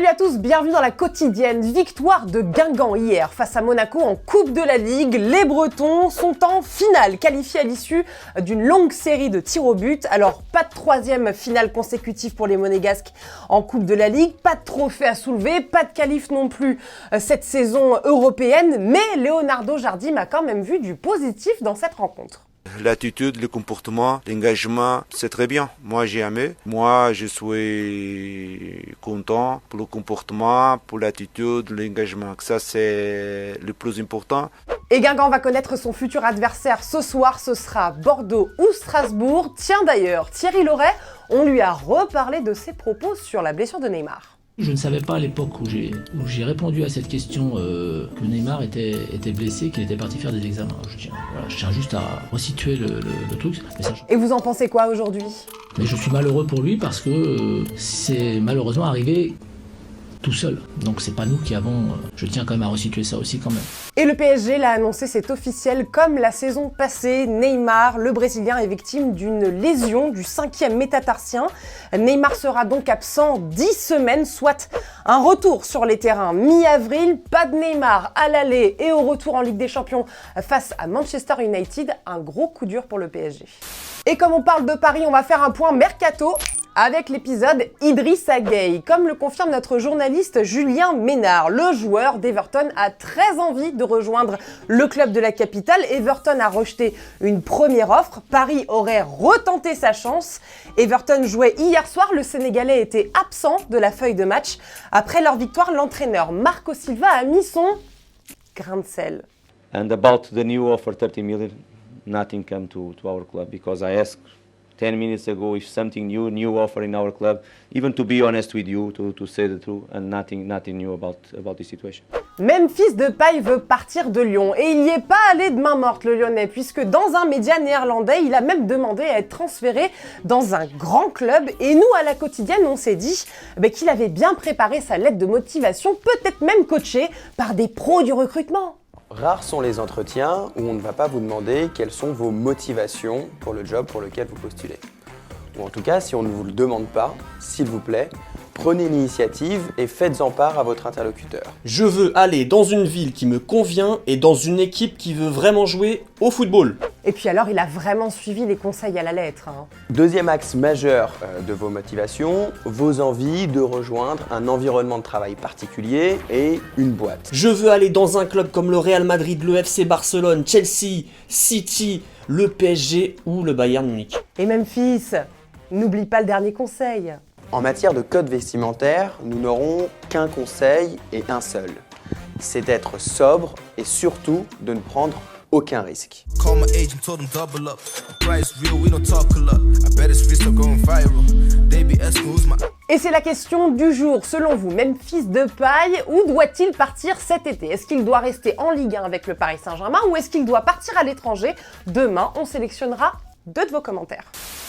Salut à tous, bienvenue dans la quotidienne. Victoire de Guingamp hier face à Monaco en Coupe de la Ligue. Les Bretons sont en finale, qualifiés à l'issue d'une longue série de tirs au but. Alors, pas de troisième finale consécutive pour les Monégasques en Coupe de la Ligue, pas de trophée à soulever, pas de qualif non plus cette saison européenne, mais Leonardo Jardim a quand même vu du positif dans cette rencontre. L'attitude, le comportement, l'engagement, c'est très bien. Moi, j'ai aimé. Moi, je suis content pour le comportement, pour l'attitude, l'engagement. Ça, c'est le plus important. Et Guingamp va connaître son futur adversaire ce soir. Ce sera Bordeaux ou Strasbourg. Tiens d'ailleurs, Thierry Loret, on lui a reparlé de ses propos sur la blessure de Neymar. Je ne savais pas à l'époque où j'ai répondu à cette question que Neymar était blessé, qu'il était parti faire des examens. Je tiens juste à resituer le truc. Et vous en pensez quoi aujourd'hui ? Mais je suis malheureux pour lui parce que c'est malheureusement arrivé tout seul. Donc c'est pas nous qui avons... je tiens quand même à resituer ça aussi quand même. Et le PSG l'a annoncé, c'est officiel, comme la saison passée, Neymar, le Brésilien, est victime d'une lésion du 5e métatarsien. Neymar sera donc absent 10 semaines, soit un retour sur les terrains mi-avril. Pas de Neymar à l'aller et au retour en Ligue des Champions face à Manchester United. Un gros coup dur pour le PSG. Et comme on parle de Paris, on va faire un point mercato avec l'épisode Idrissa Gueye. Comme le confirme notre journaliste Julien Ménard, le joueur d'Everton a très envie de rejoindre le club de la capitale. Everton a rejeté une première offre. Paris aurait retenté sa chance. Everton jouait hier soir. Le Sénégalais était absent de la feuille de match. Après leur victoire, l'entraîneur Marco Silva a mis son grain de sel. And about the new offer, 30 million, nothing came to our club because I asked 10 minutes ago if something new offer in our club, even to be honest with you, to say the truth, and nothing new about this situation. Memphis Depay veut partir de Lyon et il n'y est pas allé de main morte le Lyonnais, puisque dans un média néerlandais, il a même demandé à être transféré dans un grand club. Et nous, à la quotidienne, on s'est dit qu'il avait bien préparé sa lettre de motivation, peut-être même coaché par des pros du recrutement. Rares sont les entretiens où on ne va pas vous demander quelles sont vos motivations pour le job pour lequel vous postulez. Ou en tout cas, si on ne vous le demande pas, s'il vous plaît, prenez l'initiative et faites-en part à votre interlocuteur. Je veux aller dans une ville qui me convient et dans une équipe qui veut vraiment jouer au football. Et puis alors, il a vraiment suivi les conseils à la lettre. Deuxième axe majeur de vos motivations, vos envies de rejoindre un environnement de travail particulier et une boîte. Je veux aller dans un club comme le Real Madrid, le FC Barcelone, Chelsea, City, le PSG ou le Bayern Munich. Et Memphis, n'oublie pas le dernier conseil. En matière de code vestimentaire, nous n'aurons qu'un conseil et un seul. C'est d'être sobre et surtout de ne prendre aucun risque. Et c'est la question du jour. Selon vous, Memphis Depay, où doit-il partir cet été ? Est-ce qu'il doit rester en Ligue 1 avec le Paris Saint-Germain ou est-ce qu'il doit partir à l'étranger ? Demain, on sélectionnera 2 de vos commentaires.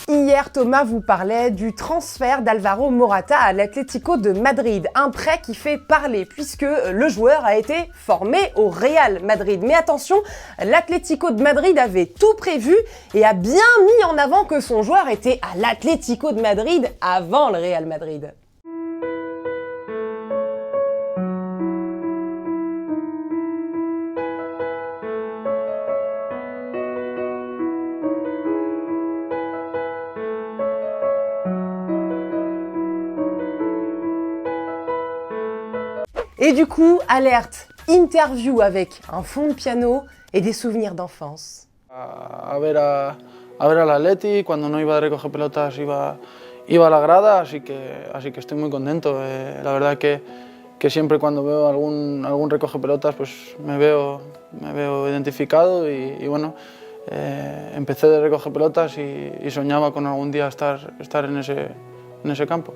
Hier, Thomas vous parlait du transfert d'Alvaro Morata à l'Atlético de Madrid. Un prêt qui fait parler puisque le joueur a été formé au Real Madrid. Mais attention, l'Atlético de Madrid avait tout prévu et a bien mis en avant que son joueur était à l'Atlético de Madrid avant le Real Madrid. Et du coup, alerte, interview avec un fond de piano et des souvenirs d'enfance. A ver al Atleti, cuando no iba de recoger pelotas iba a la grada, así que estoy muy contento. La verdad que siempre cuando veo algún recoge pelotas pues me veo identificado y bueno, empecé de recoger pelotas y soñaba con algún día estar en ese campo.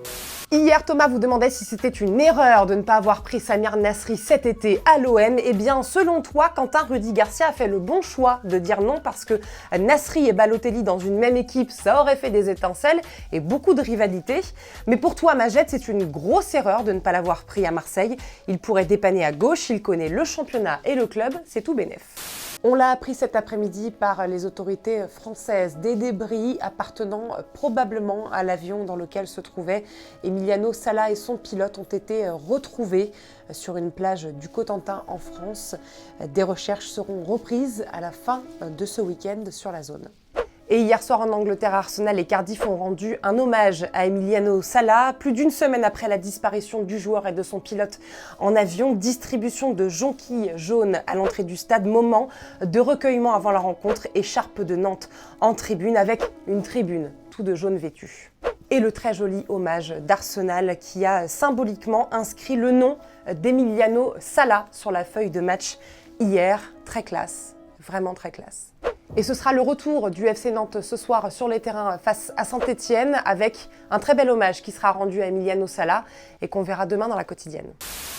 Hier, Thomas vous demandait si c'était une erreur de ne pas avoir pris Samir Nasri cet été à l'OM. Eh bien, selon toi, Quentin Rudy Garcia a fait le bon choix de dire non parce que Nasri et Balotelli dans une même équipe, ça aurait fait des étincelles et beaucoup de rivalité. Mais pour toi, Majed, c'est une grosse erreur de ne pas l'avoir pris à Marseille. Il pourrait dépanner à gauche, il connaît le championnat et le club, c'est tout bénef. On l'a appris cet après-midi par les autorités françaises. Des débris appartenant probablement à l'avion dans lequel se trouvait Emiliano Sala et son pilote ont été retrouvés sur une plage du Cotentin en France. Des recherches seront reprises à la fin de ce week-end sur la zone. Et hier soir en Angleterre, Arsenal et Cardiff ont rendu un hommage à Emiliano Sala. Plus d'une semaine après la disparition du joueur et de son pilote en avion, distribution de jonquilles jaunes à l'entrée du stade, moment de recueillement avant la rencontre, écharpe de Nantes en tribune avec une tribune tout de jaune vêtue. Et le très joli hommage d'Arsenal qui a symboliquement inscrit le nom d'Emiliano Sala sur la feuille de match hier. Très classe, vraiment très classe. Et ce sera le retour du FC Nantes ce soir sur les terrains face à Saint-Etienne avec un très bel hommage qui sera rendu à Emiliano Sala et qu'on verra demain dans la quotidienne.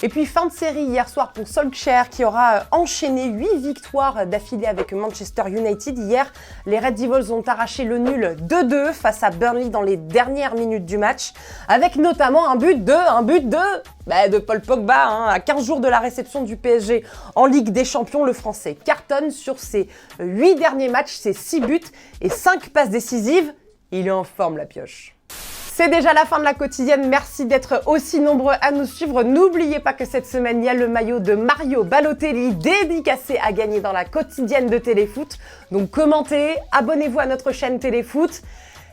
Et puis fin de série hier soir pour Solskjaer qui aura enchaîné 8 victoires d'affilée avec Manchester United. Hier, les Red Devils ont arraché le nul 2-2 face à Burnley dans les dernières minutes du match avec notamment un but de Paul Pogba. À 15 jours de la réception du PSG en Ligue des Champions, le Français cartonne sur ses 8 derniers matchs, ses 6 buts et 5 passes décisives. Il est en forme la pioche. C'est déjà la fin de la quotidienne, merci d'être aussi nombreux à nous suivre. N'oubliez pas que cette semaine, il y a le maillot de Mario Balotelli dédicacé à gagner dans la quotidienne de Téléfoot. Donc commentez, abonnez-vous à notre chaîne Téléfoot.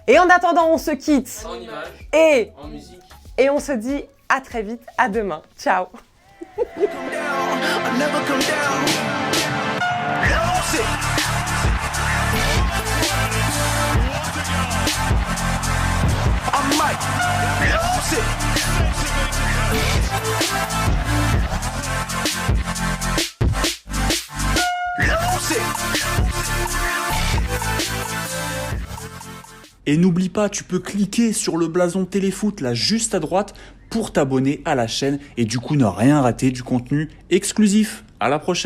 Et en attendant, on se quitte. En images, et en musique. Et on se dit à très vite, à demain. Ciao. Et n'oublie pas, tu peux cliquer sur le blason Téléfoot là juste à droite pour t'abonner à la chaîne et du coup ne rien rater du contenu exclusif. À la prochaine.